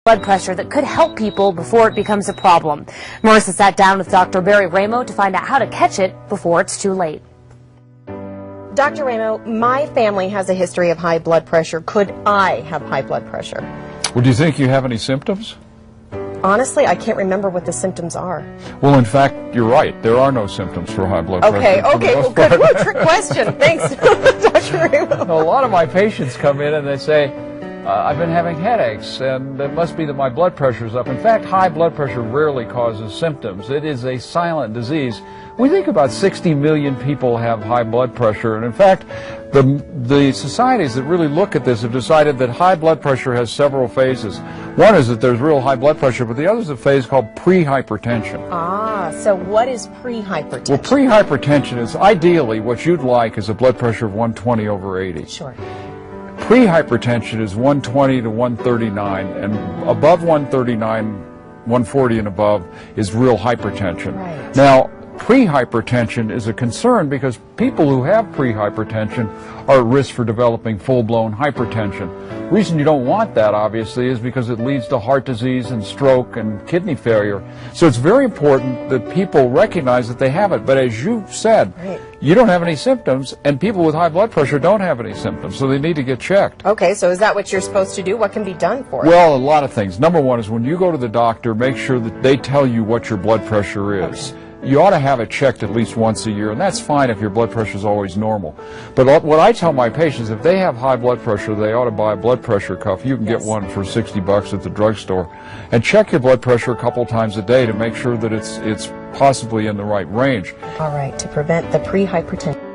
blood pressure that could help people before it becomes a problem. Marissa sat down with Dr. Barry Ramo to find out how to catch it before it's too late. Dr. Ramo, my family has a history of high blood pressure. Could I have high blood pressure? Well, do you think you have any symptoms? Honestly, I can't remember what the symptoms are. Well, in fact, you're right. There are no symptoms for high blood pressure. Okay, well, good. Whoa, trick question. Thanks, Dr. Ramo. A lot of my patients come in and they say, I've been having headaches, and it must be that my blood pressure's up. In fact, high blood pressure rarely causes symptoms. It is a silent disease. We think about 60 million people have high blood pressure, and in fact, the societies that really look at this have decided that high blood pressure has several phases. One is that there's real high blood pressure, but the other is a phase called pre-hypertension. Ah, so what is pre-hypertension? Well, pre-hypertension is ideally what you'd like is a blood pressure of 120 over 80. Sure. Pre-hypertension is 120 to 139, and above 139, 140 and above is real hypertension. Right. Now, pre-hypertension is a concern because people who have pre-hypertension are at risk for developing full-blown hypertension. The reason you don't want that, obviously, is because it leads to heart disease and stroke and kidney failure. So it's very important that people recognize that they have it. But as you said, right, you don't have any symptoms, and people with high blood pressure don't have any symptoms, so they need to get checked. Okay, so is that what you're supposed to do? What can be done for it? Well, a lot of things. Number one is when you go to the doctor, make sure that they tell you what your blood pressure is. Okay. You ought to have it checked at least once a year, and that's fine if your blood pressure is always normal. But what I tell my patients, if they have high blood pressure, they ought to buy a blood pressure cuff. You can get one for $60 at the drugstore. And check your blood pressure a couple times a day to make sure that it's possibly in the right range. All right, to prevent the pre-hypertension.